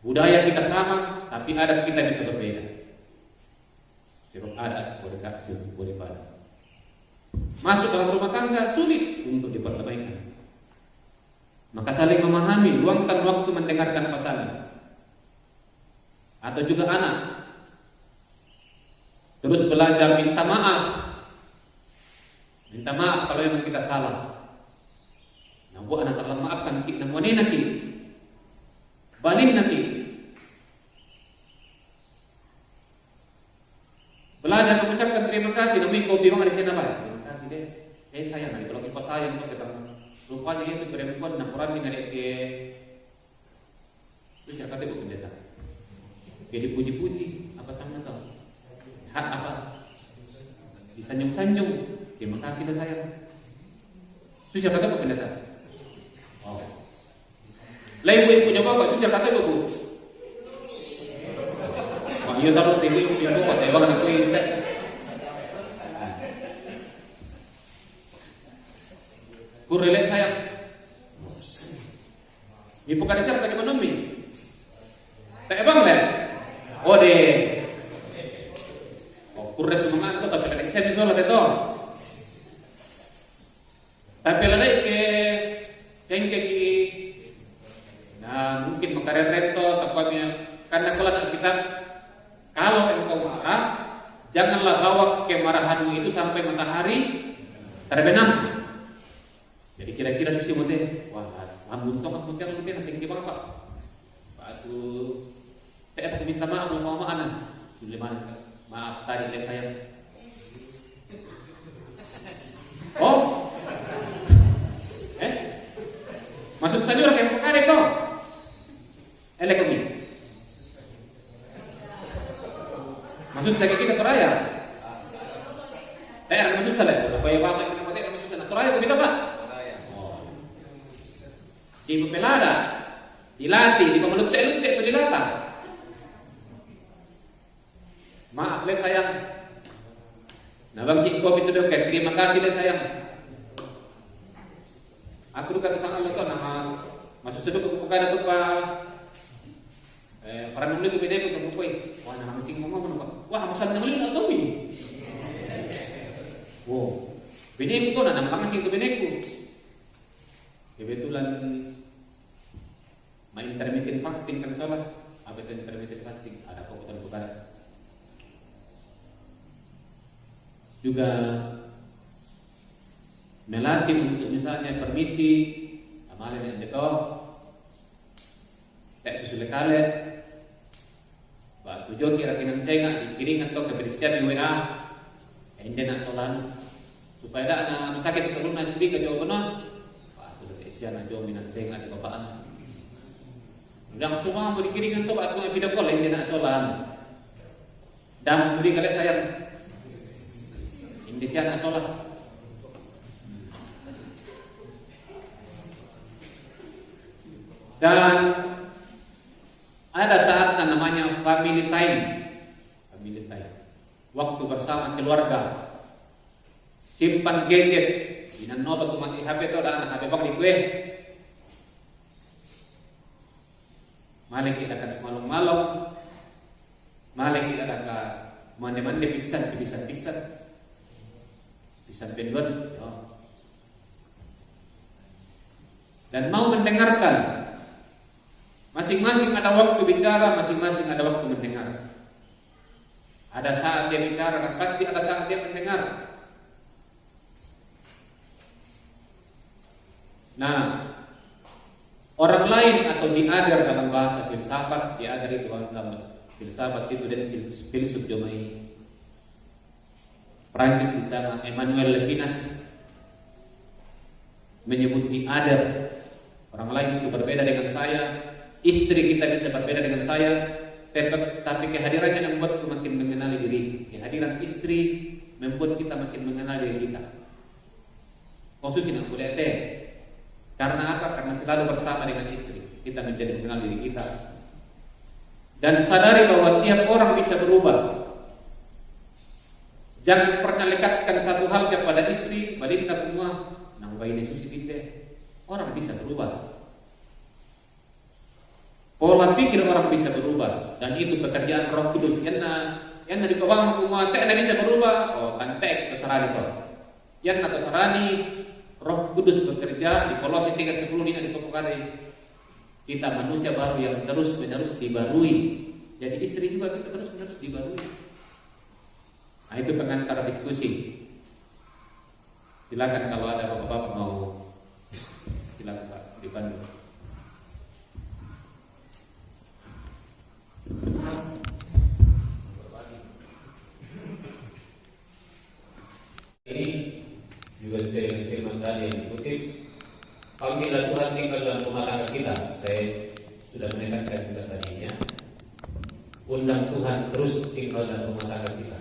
Budaya kita sama, tapi adat kita bisa berbeda. Sebab ada si Puri Padang. Masuk dalam rumah tangga sulit untuk dipertabaikan. Maka saling memahami, luangkan waktu mendengarkan pasangan. Atau juga anak. Terus belajar minta maaf. Minta maaf kalau memang kita salah. Nah, buat anak Allah maafkan kita, namanya nanti. Balik nanti. Belajar mengucapkan terima kasih. Namun kau bilang ada siapa? Terima kasih deh. Sayang nanti kalau kita sayang kau ketemu. Rupanya itu perempuan nampuran dengan dia. Itu siapa tadi bu pendeta? Jadi puji-puji apa sama tahu? Hak apa? Disanjung-sanjung. Terima kasih dah sayang. Susah kata bu pendeta. Oh. Lain ibu punya bapak susah kata bu. Wah iya taruh tinggi punya bapak. Saya bangun aku ini. Kurelek sayang. Ibu kada siapa tadi menemui. Tak bang le. Oh deh. Kurres semangat tu tapi kadang saya solat itu. Tapi lalai ke cengkeh ki. Nah mungkin mengkaret rento tepatnya karena kalau kita kalau engkau marah janganlah bawa kemarahanmu itu sampai matahari terbenam. Jadi kira-kira sisi mute, wah, buntung mungkin asing ki bang pak. Pasu, saya minta maaf mau anak, Sulaiman. Maaf tadi les saya. Oh, maksud saya orang yang pekade kau, elekomi. Maksud saya kita Toraya. Maksud saya, supaya bahasa kita pakai maksud saya Toraya kau kita pak. Ibu pelada, dilatih, di pemeluk saya itu dilatih. Maaf le sayang. Nah bang kau itu dong kayak terima kasih le sayang. Aku kata sangat betul nama masuk seduk ke kada tu pak. Para nulis tu beda tu koi. Wah nama sing ngomong apa? Wah masalah nulis atau ni? Wow. Beda itu nama nama sing tu beda ku. Kebetulan main intermittent fasting kan salah. Apa itu intermittent fasting? Ada kebutuhan bukan? Juga melatih untuk misalnya permisi amalan yang betul tak bisa lekale Pak tujuh kira-kira saya dikiring atau kebersihan di WA ini nak solan supaya tak nak sakit keturunan jadi ke jawaban Pak tu kebersihan aja minat saya di bapaan udah semua mau dikiring atau Pak tu video call ini nak solan dan jadi kalau saya di sana sholat. Dan ada saat namanya family time. Family time. Waktu bersama keluarga. Simpan gadget. Inan no batu mati HP itu ada anak HP bang di kue. Malik kita akan semalung-malung. Malik kita akan mandi-mandi pisan. Bisa pendon, ya. Dan mau mendengarkan. Masing-masing ada waktu bicara, masing-masing ada waktu mendengar. Ada saat dia bicara dan pasti ada saat dia mendengar. Nah, orang lain atau diajar dalam bahasa filsafat, diajar itu dalam filsafat itu dan filsuf Jomai Prancis di sana, Emmanuel Levinas menyebut diajar. Orang lain itu berbeda dengan saya, istri kita bisa berbeda dengan saya, tapi kehadirannya membuat makin mengenali diri. Kehadiran istri membuat kita makin mengenal diri kita. Khususnya yang boleh teh. Karena apa? Karena selalu bersama dengan istri, kita menjadi mengenal diri kita. Dan sadari bahwa tiap orang bisa berubah. Jangan pernah lekatkan satu hal kepada istri, pada kita semua. Nang bayi Yesus itu orang bisa berubah. Pola pikir orang bisa berubah, dan itu pekerjaan Roh Kudus. Yang di kawang rumah tak bisa berubah. Oh, kantek terserah itu. Yang terserani Roh Kudus bekerja di Kolose 3:10 ini di pokoknya kita manusia baru yang terus menerus dibarui. Jadi istri juga kita terus menerus dibarui. Nah, itu pengantar diskusi. Silakan kalau ada bapak-bapak mau, silakan Pak dipandu. Ini juga sesuai dengan firman tadi yang dikutip, panggilan Tuhan tinggal dalam rumah tangga kita. Saya sudah menekankan juga tadinya, undang Tuhan terus tinggal dalam rumah tangga kita.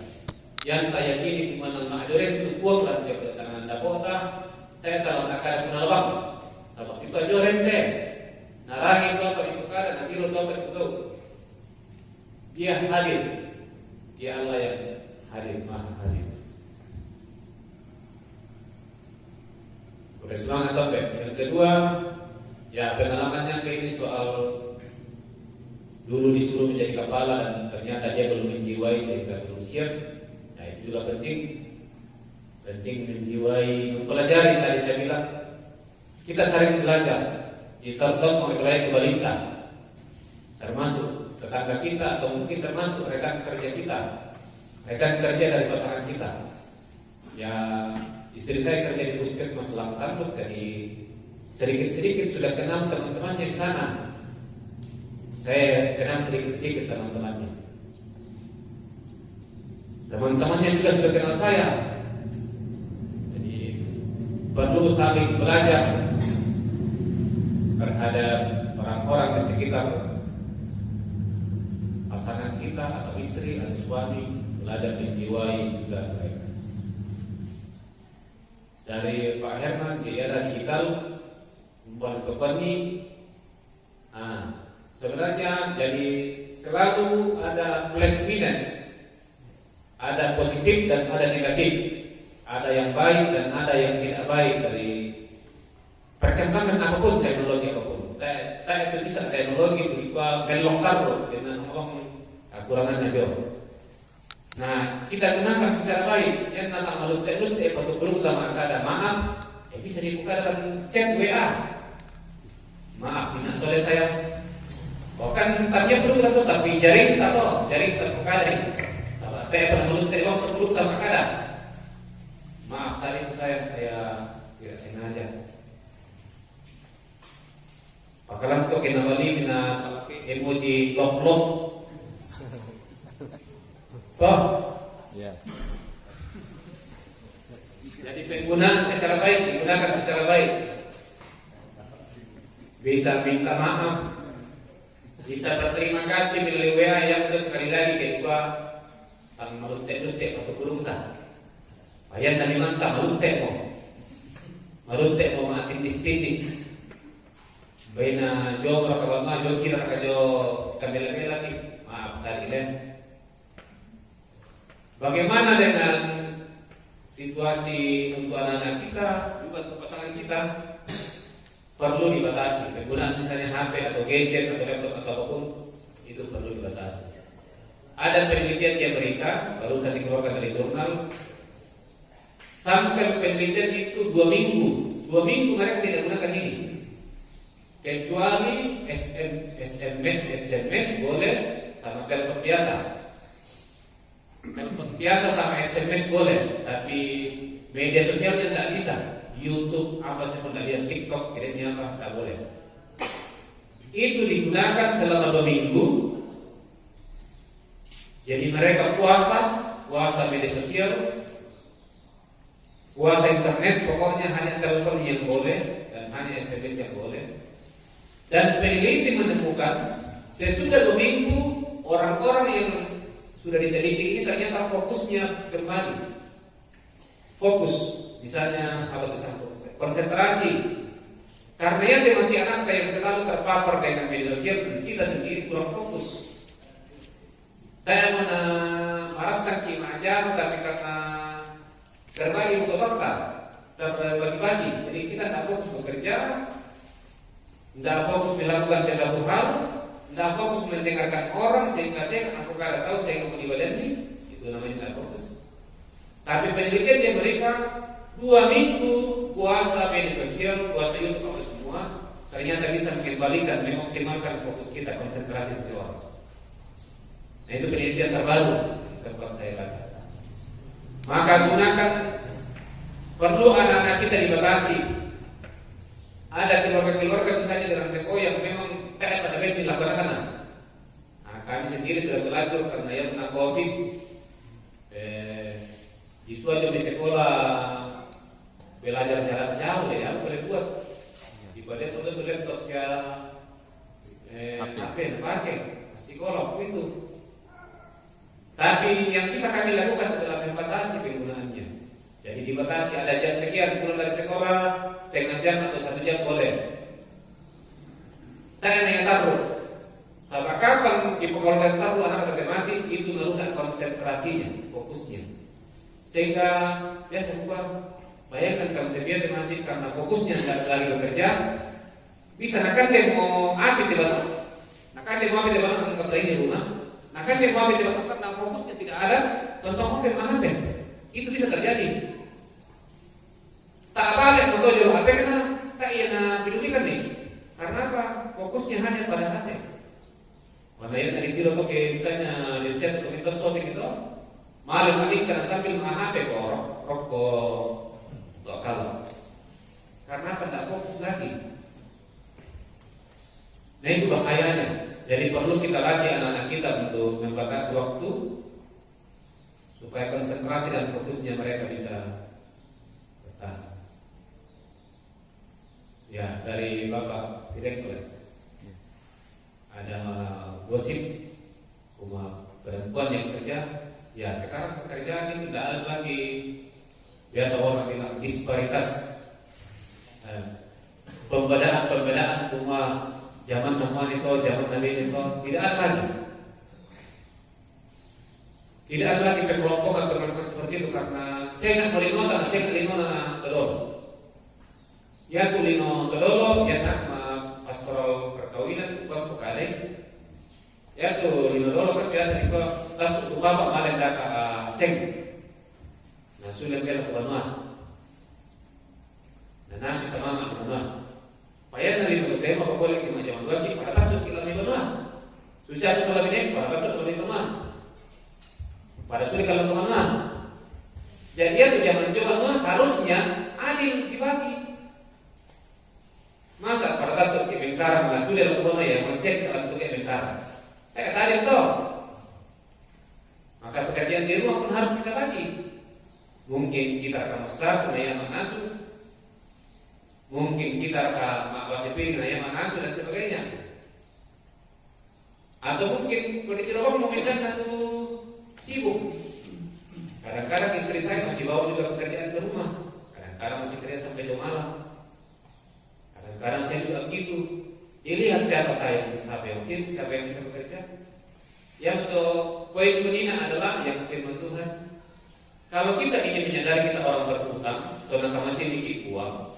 Yang saya yakini cuma nama adoren itu puang dan jaga tangan dapota. Saya kalau akan menalabang, sabab itu adoren teh. Narangi itu apa itu kada, nanti lo tahu apa itu. Dia hadir, dia Allah yang hadir, maha hadir. Udah semangat sampai. Yang kedua, ya pengalamannya ini soal dulu disuruh menjadi kepala dan ternyata dia belum menjiwai sehingga belum siap. Nah itu juga penting menjiwai, mempelajari. Tadi saya bilang kita sering belajar, ditertop oleh balita, termasuk tetangga kita atau mungkin termasuk rekan kerja kita, rekan kerja dari pasangan kita. Ya, istri saya kerja di puskesmas Selang Tanduk, jadi sedikit-sedikit sudah kenal teman-temannya di sana. Saya kenal sedikit-sedikit teman-temannya. Teman-temannya juga sudah kenal saya. Jadi perlu saling belajar terhadap orang-orang di sekitar pasangan kita atau istri atau suami, belajar menjiwai juga mereka. Dari Pak Herman di era digital membuat company, sebenarnya jadi selalu ada plus minus, ada positif dan ada negatif, ada yang baik dan ada yang tidak baik dari perkembangan apapun, teknologi apapun. Tak itu bisa teknologi itu melongkar loh, karena ngomong kekurangannya jauh. Nah, kita gunakan secara baik. Yang nama malut-malut, belum sama ada maaf, bisa dibuka dalam chat WA. Maaf, ini oleh saya. Bukan tanya belum atau tapi jaring atau jaring terbuka dari. Kalau saya malut waktu belum sama ada. Maaf tadi saya tidak sengaja. Pakalan kok kena balik mina emoji love. Oh, ya. Jadi penggunaan secara baik, digunakan secara baik. Bisa minta maaf, bisa berterima kasih melalui WA yang udah sekali lagi kedua, tang malute-lute atau kurungta. Bayan tadi mantap malute mau makin titis. Baina jo berapa lama jo kira kajo sekali lagi, maaf tadi deh. Bagaimana dengan situasi untuk anak-anak kita, juga untuk pasangan kita, perlu dibatasi. Penggunaan misalnya HP atau gadget atau laptop atau apapun, itu perlu dibatasi. Ada penelitian di Amerika, barusan dikeluarkan dari jurnal, sampai penelitian itu 2 minggu. 2 minggu mereka tidak gunakan ini. Kecuali SMS boleh sama telepon biasa. Telepon biasa sama SMS boleh, tapi media sosialnya tidak bisa. YouTube, apa saya pernah lihat TikTok, kirimnya apa, tidak boleh. Itu digunakan selama 2 minggu. Jadi mereka puasa media sosial, puasa internet, pokoknya hanya telepon yang boleh dan hanya SMS yang boleh. Dan peneliti menemukan sesudah 2 minggu orang-orang yang sudah diteliti ini ternyata fokusnya kembali. Fokus, misalnya apa itu fokus? Konsentrasi. Karena yang dimati anak yang selalu terpapar dengan media sosial, kita sendiri kurang fokus. Saya meraskan kimajan, tapi karena berbagi buka bakar, berbagi-bagi, jadi kita tidak fokus bekerja, tidak fokus melakukan sesuatu hal, tidak fokus mendengarkan orang sehingga saya aku kada tahu saya mau dibaleni, itu namanya tidak fokus. Tapi penelitian yang mereka 2 minggu puasa media sosial, puasa YouTube apa semua, ternyata bisa mengembalikan, mengoptimalkan fokus kita, konsentrasi seseorang. Nah itu penelitian terbaru yang sempat saya baca. Maka gunakan, perlu anak-anak kita dibatasi. Ada keluarga-keluarga misalnya dalam TPO yang memang kayak pada baik dilakukan. Nah kami sendiri sudah belajar karena yang kena COVID. Di suatu di sekolah belajar jarak jauh ya, boleh buat. Di badan untuk laptop saya HP pakai psikolog itu. Tapi yang bisa kami lakukan adalah membatasi penggunaannya. Jadi dibatasi ada jam sekian pulang dari sekolah, setengah jam atau 1 jam boleh. Tanya yang taruh. Sampai kapan dipengaruhkan taruh anak matematik itu merusak konsentrasinya, fokusnya. Sehingga dia semua bayangkan kalau dia matematik karena fokusnya tidak lagi bekerja, bisa nak dia mau ambil di mana? Nak dia mau ambil di mana? Kalau di rumah. Nah kan dia mau dilakukan karena fokusnya tidak ada, contoh apa? Itu bisa terjadi. Tak balik betul juga apa kena tak iya pendidikan nih. Karena apa? Fokusnya hanya pada hati. Mana yang tadi kira pakai misalnya di chat atau kita shooting itu, malam ini karena sambil menghapus orang rokok lokal. Karena tidak fokus lagi. Nah itu bahayanya. Jadi perlu kita latih anak-anak kita untuk membatasi waktu supaya konsentrasi dan fokusnya mereka bisa bertahan. Ya, dari Bapak Direktur ada gosip rumah perempuan yang kerja. Ya, sekarang pekerjaan itu tidak ada lagi biasa orang bilang disparitas, pembedaan rumah. Zaman Nuhman itu, zaman Nabi itu tidak ada lagi. Tidak ada lagi perkelompokan seperti itu karena saya nak melino dan saya kelino na todolo. Ya tu lino todolo, ya nak pastoral perkawinan bukan pukale. Ya tu lino todolo kan biasa itu tas upama malen daka seng. Nah sudah bela kubanua. Nah nasi sama kubanua. Payah dari tema apa boleh kita jangan lagi pada tasuk kita lebih benar. Susah soal ini pada tasuk lebih benar. Pada sulit kalau benar. Jadi dia jangan coba harusnya adil dibagi. Masa pada tasuk di Bengkara malah sudah benar ya masih kalau untuk Bengkara. Saya tadi itu. Maka pekerjaan di rumah pun harus kita bagi. Mungkin kita akan besar punya yang mengasuh. Mungkin kita akan masih pilih yang mengasuh dan sebagainya. Atau mungkin kalau orang mau satu sibuk. Kadang-kadang istri saya masih bawa juga pekerjaan ke rumah. Kadang-kadang masih kerja sampai jam malam. Kadang-kadang saya juga begitu. Lihat siapa yang sibuk, siapa yang bisa bekerja. Yang untuk poin penina adalah yang firman Tuhan. Kalau kita ingin menyadari kita orang berhutang, atau kita masih memiliki uang,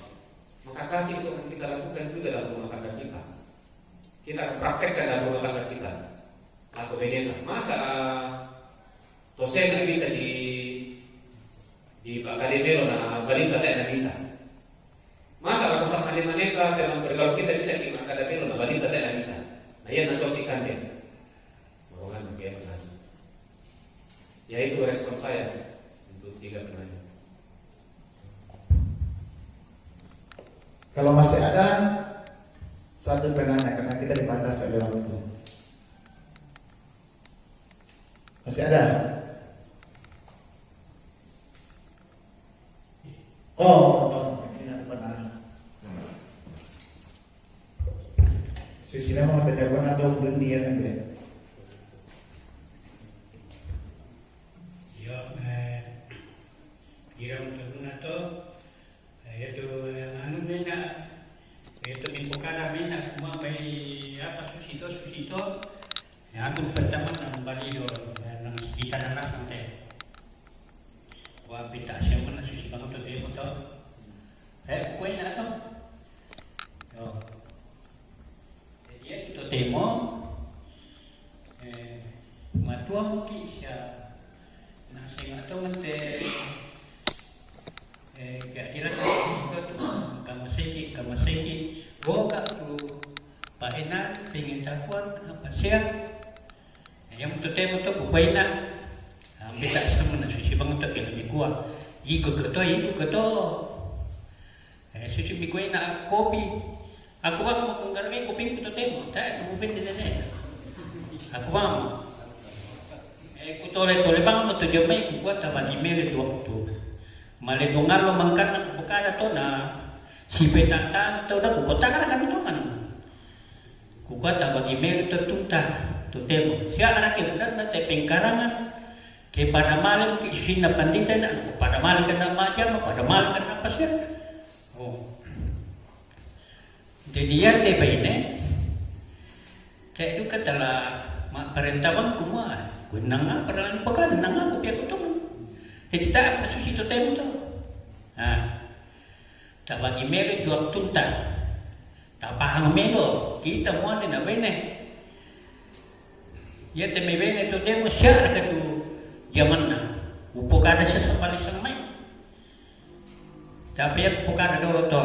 maka kasih itu akan kita lakukan juga dalam rumah tangga kita. Kita akan praktekkan dalam rumah tangga kita. Atau bagaimana? Masa saya nggak bisa di Akademero na balita tidak bisa. Masa kalau sama di maneka dalam bergaul kita bisa di Akademero na balita tidak bisa. Nah ia nasotikan dia. Mohon bagian masuk. Ya itu respon saya untuk 3 penanya. Kalau masih ada satu penanya, karena kita dibatasi oleh waktu. Masih ada? Tidak benar. Sudah mau telepon atau belum dia nanti? Yo, kira untuk nato, itu anu mena, itu di Pokhara mena semua bayi apa susito, yang aku pertama kembali do, kita anak santai. Wah beda siapa nak susi banget tu dia betul. Kue nak tu. Oh. Dia tu temo. Matua mungkin siapa. Nah saya tak tahu nanti. Kira-kira tu kamu seki. Boka tu Pak Enak ingin telefon apa siap. Yang tu temo tu kue nak. Hampir tak sama nak susi banget tak lebih kuat. Ikut keto. Susi mikoi nak kopi. Aku bang mau menggargai kopi itu temo. Tak aku pun tidak ada. Aku bang. Aku toleh bang mau tujuh Mei aku buat tambah email itu waktu. Malay dongar lo mangkan aku buka ada tu na. Si petatan tu dah aku kota kan itu kan. Aku buat tambah email itu tunta. Tu temo. Siapa nak benar nanti pengkarangan. Pada malam isi na pandita na pada malam kena macam pada malam kena apa sih? Oh, jadi ya teh ini, teh itu katalah mak perintah bang kumah, gunang perlahan pekan nang aku biar kutung. Jadi tak apa susi tu teh tu. Tak bagi melo jual tunta, tak paham melo kita mau ni nak bene. Ya teh bene tu dia masyarakat tu. Zaman na, upokada siya sa palisang may. Tapi ang upokada daw ito.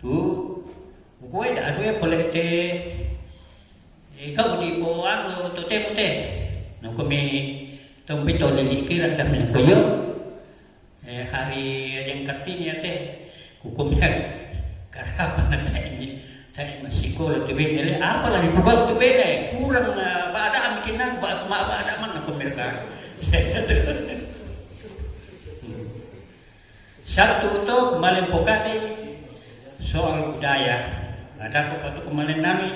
Tu, ukoy da, adoy boleh te. Ikaw di po ano to te. Nung kami tumpito lagi kira kami kuyo. Hari yang kartinya te, kukumya karapan na tayo masikol tu bene. Apa lagi buat tu bene? Kurang ada amikinan, ada man aku mereka. Satu itu kemarin pokati soal budaya. Ada apa tu kemarin nami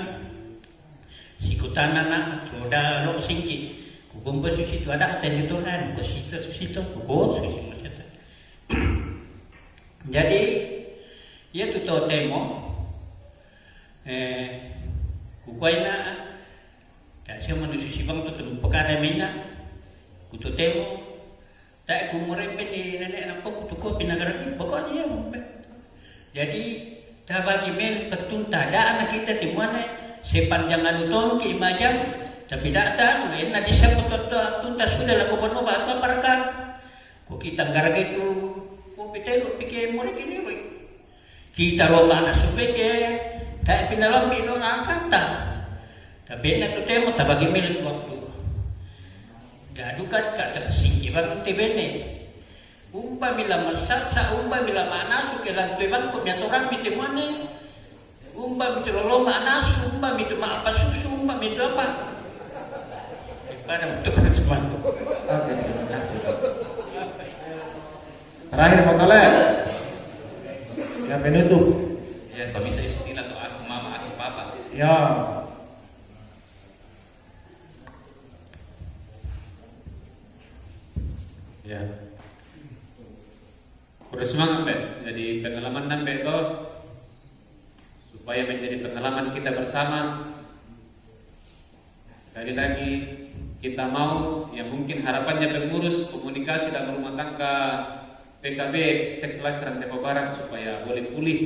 sikutan anak sudah lo singkit. Kukumpul situ ada aten itu kan, situ kukumpul situ. Jadi ia tu tahu temo. Kukuina tak siapa manusia bang tu perkara mina. Kutu temo, tak kumurem ni nenek nampak kutu ko pinagara ni, pokoknya ya. Jadi tak bagi mel petunta, dah anak kita di mana sepanjang anu tong ke imajam, tapi tak tahu, nanti siapa tuntas sudah laku penuh apa perkara. Ko kita garage tu, ko pitero pikir murid ini, kita lomba anak supaya tak pinalam di nona angkata, tapi nak tu temo tak bagi mel waktu. Gadukan kata singkiran tebene. Umpa mila masat sa umpa mila manas kelan tuan pemiatoran mitemane. Umpa mitololo manas, umpa mitu apa susu, umpa mitu apa. Pada untuk semua. Oke, terima kasih. Terakhir Pak Toleh. Yang penutup. Ya, kalau bisa istilah atau aku mama atau papa. Ya. Ya. Udah semangat Mbak. Jadi pengalaman sampai itu supaya menjadi pengalaman kita bersama. Sekali lagi kita mau yang mungkin harapannya pengurus komunikasi dan rumah tangga PKB sekelas Rantepo Barat supaya boleh pulih.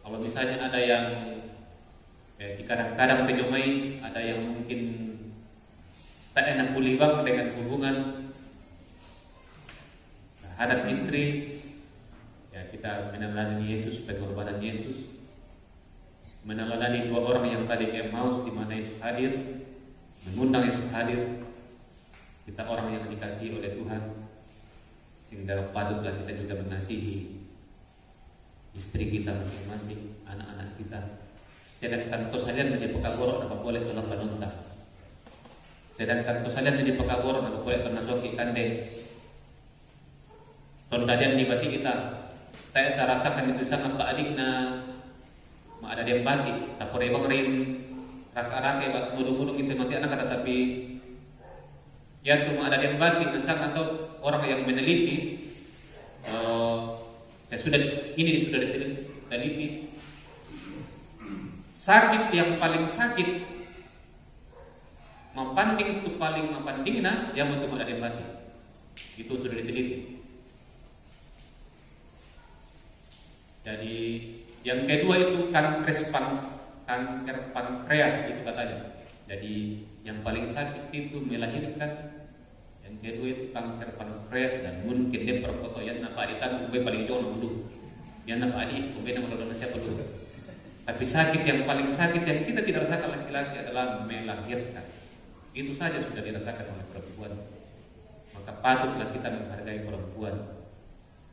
Kalau misalnya ada yang kadang-kadang penyomai, ada yang mungkin tak enak pulih bang dengan hubungan hadap istri, ya kita meneladani Yesus, pengorbanan Yesus, meneladani dua orang yang tadi ke Emmaus di mana Yesus hadir, mengundang Yesus hadir. Kita orang yang dikasihi oleh Tuhan, sehingga patutlah kita juga mengasihi istri kita masing-masing, anak-anak kita. Sedangkan kosalian menjadi pekagoro apa boleh tolong panunta. Sedangkan kosalian menjadi pekagoro apa boleh ternasoki kande. Tondadian di bati kita. Saya rasakan itu sangat Pak adik na ada dia bati. Tapore bang rin raka-raka bak mudung-mudung itu mati anak kata tapi ya cuma ada dia bati nasang atau orang yang meneliti. Saya sudah diteliti. Sakit yang paling sakit mempanding itu paling mempandingna yang untuk ada yang mati. Itu sudah diteliti. Jadi yang kedua itu kanker pankreas itu katanya. Jadi yang paling sakit itu melahirkan. Yang kedua itu kanker pankreas dan mungkin dia perfoto yang napa adikan ube paling jauh dulu. Yang napa adis ube nama dulu siapa dulu. Tapi sakit yang paling sakit yang kita tidak rasakan laki-laki adalah melahirkan. Itu saja sudah dirasakan oleh perempuan. Maka patutlah kita menghargai perempuan.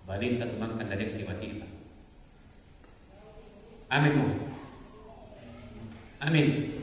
Balita tumangkan dari jiwa kita. Amin. Amin.